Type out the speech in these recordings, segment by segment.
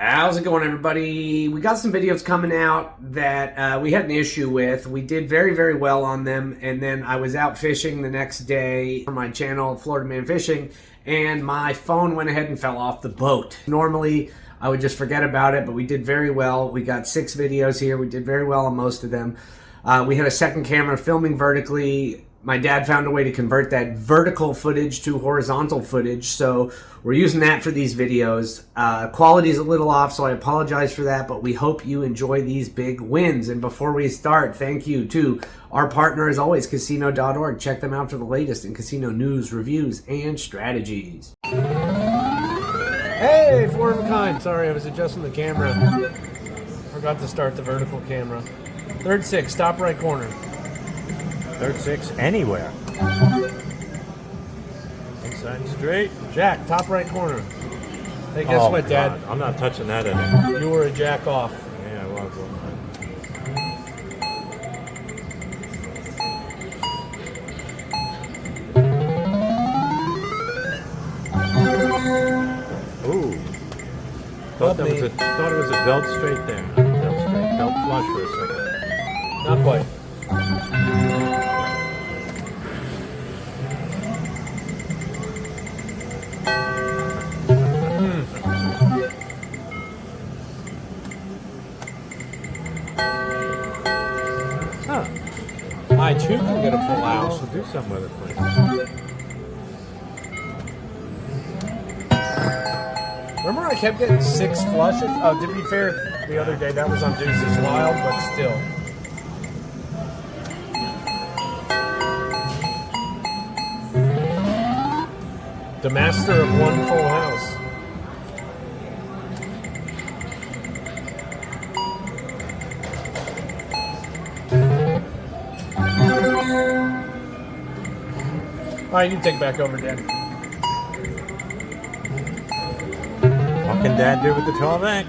How's it going, everybody? We got some videos coming out that we had an issue with. We did very, very well on them, and then I was out fishing the next day for my channel, Florida Man Fishing, and my phone went ahead and fell off the boat. Normally, I would just forget about it, but we did very well. We got 6 videos here. We did very well on most of them. We had a second camera filming vertically. My dad found a way to convert that vertical footage to horizontal footage, so we're using that for these videos. Quality is a little off, so I apologize for that, but we hope you enjoy these big wins. And before we start, thank you to our partner, as always, casino.org. Check them out for the latest in casino news, reviews, and strategies. Hey, 4 of a kind. Sorry, I was adjusting the camera. Forgot to start the vertical camera. Third 6, top right corner. Third 6 anywhere. Inside straight. Jack, top right corner. Hey, guess what, Dad? I'm not touching that anymore. You were a jack off. Yeah, I was. Ooh. Thought it was a belt straight there. Belt straight. Belt flush for a second. Not quite. I too can get a full house. We'll do something with it, please. Remember I kept getting 6 flushes? Oh, to be fair, the other day that was on Deuces Wild, but still. The master of one full house. All right, you can take back over, Dad. What can Dad do with the 12X?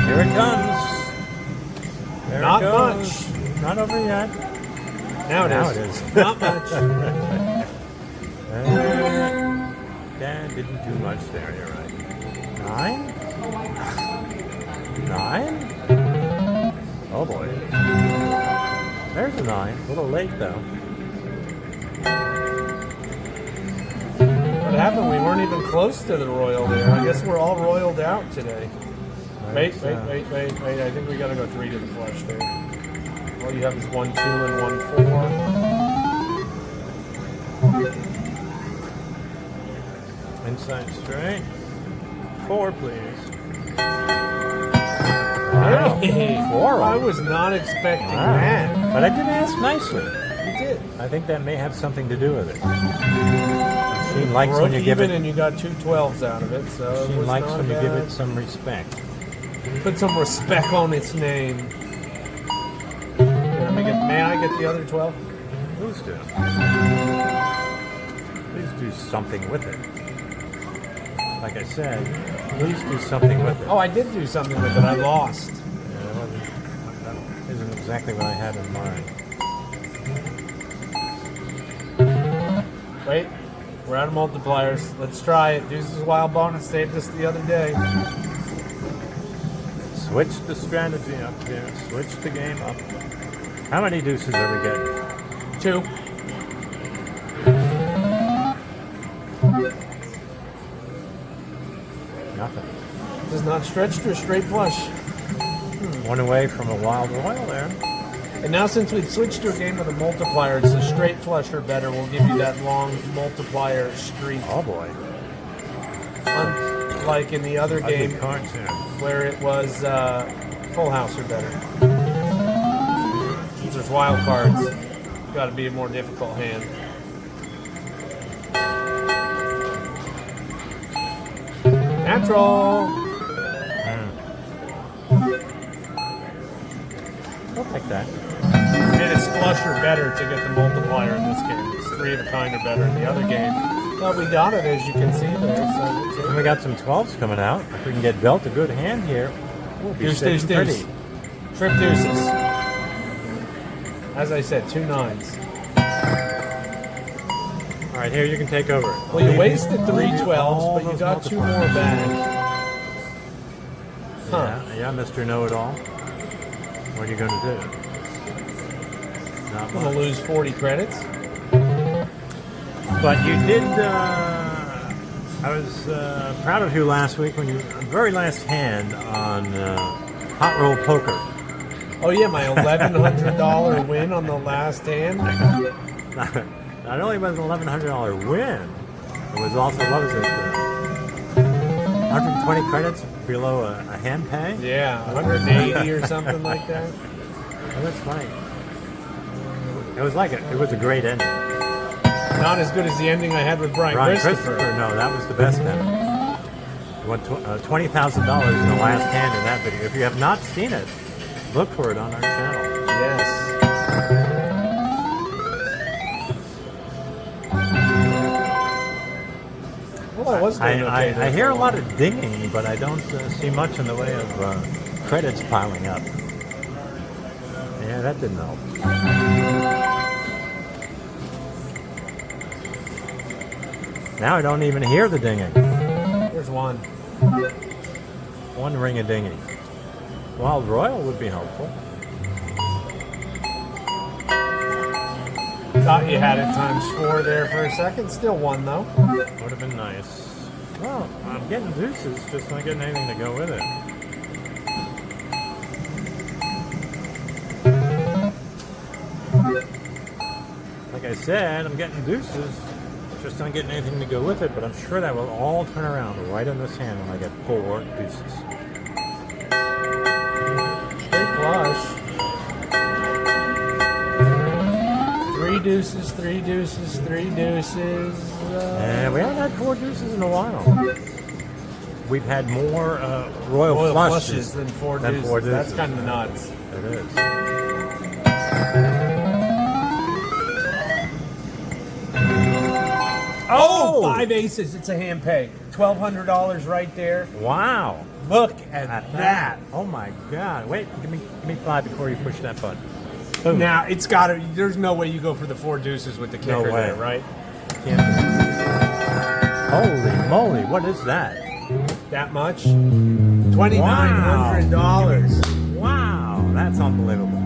Here it comes. There Not it goes. much. Not over yet. Now it is. Not much. Dad didn't do much there, you're right. 9? 9? Oh boy. There's a 9. A little late though. What happened? We weren't even close to the royal there. I guess we're all royaled out today. Wait. I think we gotta go 3 to the flush there. All you have is 1, 2, and 1, 4. Inside straight. 4, please. Hey, 4. I was not expecting that. But I did ask nicely. You did. I think that may have something to do with it. She likes Broke when you give it, and you got 2 12s out of it. So she it was likes not when you bad. give it some respect. Put some respect on its name. May I get the other 12? Please do. Please do something with it. Like I said, please do something with it. Oh, I did do something with it. I lost. Yeah, that isn't exactly what I had in mind. Wait, we're out of multipliers. Let's try it. Deuces Wild bonus saved us the other day. Switch the strategy up here. Switch the game up. How many deuces are we getting? 2. Nothing. Does not stretch to a straight flush. One away from a wild royal there. And now since we've switched to a game of the multiplier, it's a straight flush or better. We'll give you that long multiplier streak. Oh boy. Unlike in the other game cards here. where it was full house or better. Since there's wild cards, got to be a more difficult hand. Natural. I'll take that. And it's flush or better to get the multiplier in this game. It's 3 of a kind or better in the other game. Well, we got it, as you can see there. So And we got some 12s coming out. If we can get dealt a good hand here, we'll be sitting pretty. Trip deuces. As I said, 2 9s. All right, here you can take over. Well, you wasted 3 12s, but you got 2 more back. Yeah, Mr. Know-It-All. What are you going to do? Not I'm going to lose 40 credits. But you did. I was proud of you last week when you very last hand on Hot Roll Poker. Oh yeah, my $1,100 win on the last hand. Not only was it an $1,100 win, it was also, what was it? 120 credits below a hand pay? Yeah, 180 or something like that. Oh, that's funny. It was like it was a great ending. Not as good as the ending I had with Brian Christopher. No, that was the best ending. You won $20,000 in the last hand in that video. If you have not seen it, look for it on our channel. Yes. Well, I was doing okay. I hear a lot of dinging, but I don't see much in the way of credits piling up. Yeah, that didn't help. Now I don't even hear the dinging. There's one. One ring of dinging. Wild Royal would be helpful. Thought you had it ×4 there for a second. Still one, though. Would have been nice. Well, I'm getting deuces, just not getting anything to go with it. Like I said, I'm getting deuces, just not getting anything to go with it, but I'm sure that will all turn around right in this hand when I get 4 deuces. Straight flush. 3 deuces, 3 deuces, 3 deuces. And we haven't had 4 deuces in a while. We've had more royal flushes than 4 deuces. That's kind of nuts. It is. Oh, 5 aces. It's a hand pay. $1,200 right there. Wow. Look at that. Oh my God. Wait, give me 5 before you push that button. Boom. Now, it's got to, there's no way you go for the 4 deuces with the kicker there, right? Holy moly, what is that? That much? $2,900. Wow, that's unbelievable.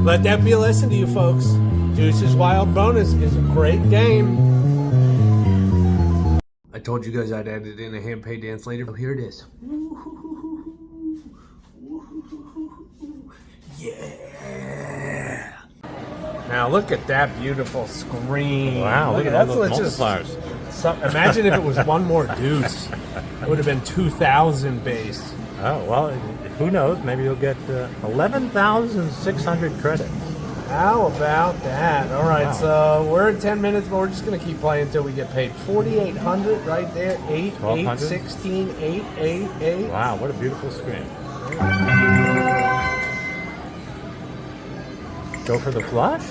Let that be a lesson to you folks. Deuces Wild Bonus is a great game. I told you guys I'd edit in a hand pay dance later. Oh, here it is. Yeah. Now look at that beautiful screen. Wow, look at all those multipliers. Imagine if it was one more deuce. It would have been 2,000 base. Oh, well, who knows? Maybe you'll get 11,600 credits. How about that? All right, Wow. So we're at 10 minutes, but we're just going to keep playing until we get paid. 4,800 right there. 8, 8, 16, 8, 8, 8. Wow, what a beautiful screen. Go for the flush?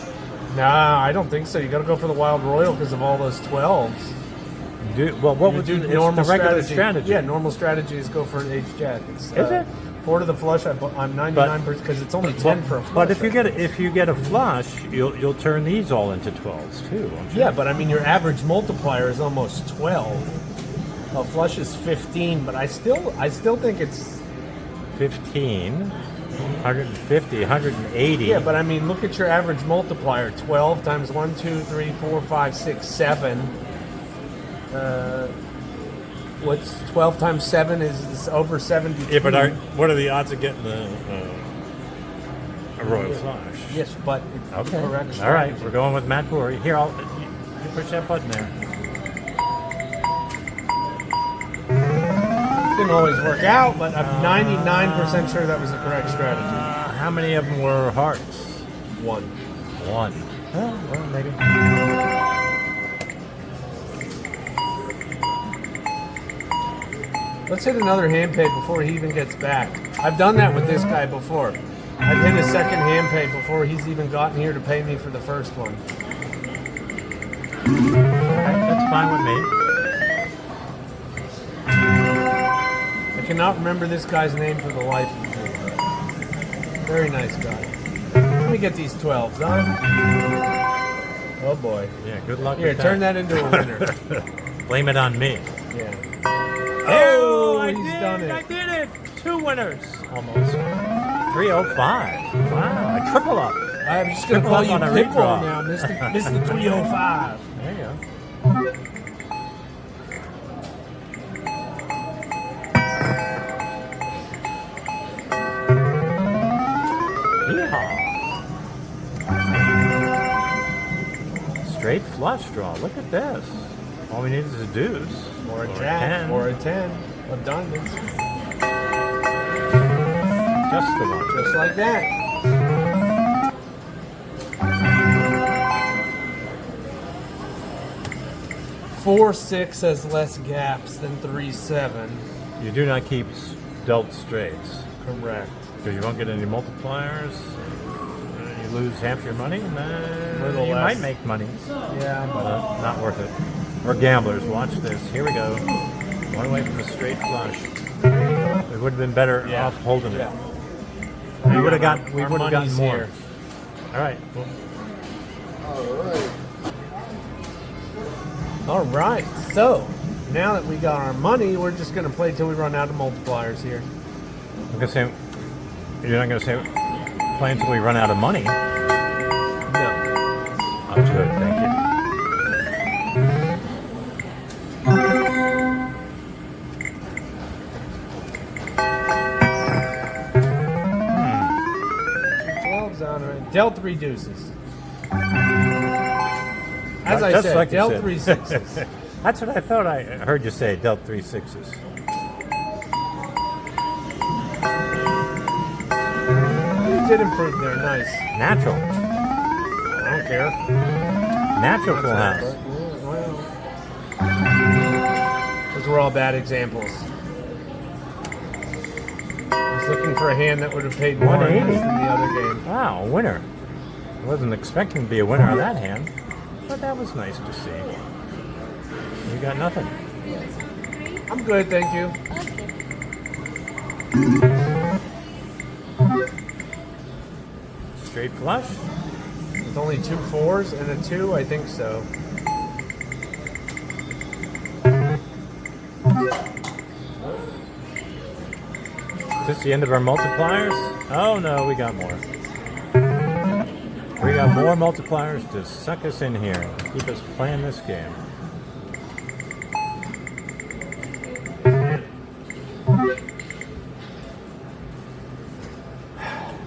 Nah, I don't think so. You got to go for the Wild Royal because of all those 12s. Well, what would do you normal the regular strategy? Yeah, normal strategy is go for an H-Jack. Is it? 4 to the flush. I'm 99% because it's only 10 for a flush. But if you get a flush, you'll turn these all into 12s too, won't you? Yeah, but I mean your average multiplier is almost 12. A flush is 15, but I still think it's 15, 150, 180. Yeah, but I mean look at your average multiplier. 12 times 1, 2, 3, 4, 5, 6, 7. What's 12 times 7 is over 72. Yeah, but what are the odds of getting a royal flush? Yes, but it's Okay. correct. All right, we're going with Matt Bourie. Here, you push that button there. Didn't always work out, but I'm 99% sure that was the correct strategy. How many of them were hearts? 1. One. Oh, well, maybe. Let's hit another hand pay before he even gets back. I've done that with this guy before. I've hit a second hand pay before he's even gotten here to pay me for the first one. Okay, that's fine with me. I cannot remember this guy's name for the life of me. Very nice guy. Let me get these 12s, huh? Oh boy. Yeah, good luck Here, with turn that into a winner. Blame it on me. Yeah. Oh, I he's done it. I did it. 2 winners. Almost. 305. Wow, I triple up. I'm just going to Triple call up you on a Pitbull redraw. now, Mr. 305. There you go. Yeehaw. Straight flush draw. Look at this. All we need is a deuce. Or a jack. Or a 10. Of diamonds. Just the one. Just like that. Four 6 has less gaps than 3-7. You do not keep dealt straights. Correct. Because you won't get any multipliers. You lose half your money, and then Little you less. might make money. Yeah, But not worth it. We're gamblers. Watch this. Here we go. One away from the straight flush. We would have been better off holding it. We would have gotten more. Here. All right. Well, All right. So now that we got our money, we're just going to play till we run out of multipliers here. I'm gonna say you're not gonna say play until we run out of money. No. Oh, good. Thank you. 12's on it. Dealt 3 deuces. As I Just said, like you dealt said. 3 sixes. That's what I thought. I heard you say. Dealt 3 6s. You did improve there. Nice. Natural. I don't care. Natural full house. Those were all bad examples. I was looking for a hand that would have paid more than 180. the other game. Wow, a winner. I wasn't expecting to be a winner of that hand, but that was nice to see. You got nothing. I'm good, thank you. Straight flush. With only 2 4s and a 2, I think so. Is this the end of our multipliers? Oh no, we got more. We got more multipliers to suck us in here, keep us playing this game.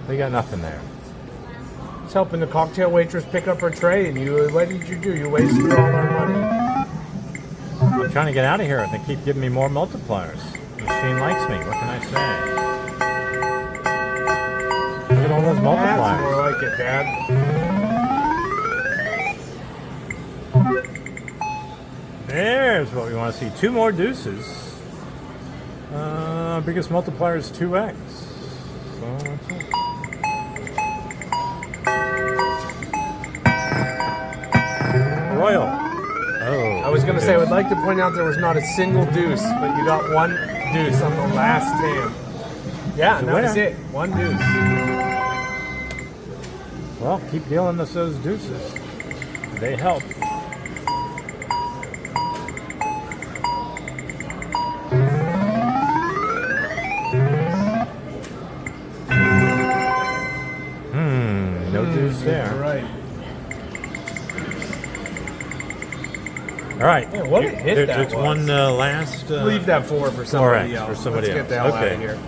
We got nothing there. It's helping the cocktail waitress pick up her tray, and you. What did you do? You wasted all our money. I'm trying to get out of here. They keep giving me more multipliers. The machine likes me. What can I say? Look at all those multipliers. That's more like it, Dad. There's what we want to see. 2 more deuces. Biggest multiplier is 2x. So that's it. Royal. Oh. I was going to say, I would like to point out there was not a single deuce, but you got 1 deuce on the last hand. Yeah, It's a that was winner. it. 1 deuce. Well, keep dealing us those deuces. They help. No deuce there. Right. All right. Yeah, what a hit that There's was. one last. Leave that 4 for somebody 4x else. for somebody Let's else. get the hell Okay. out of here.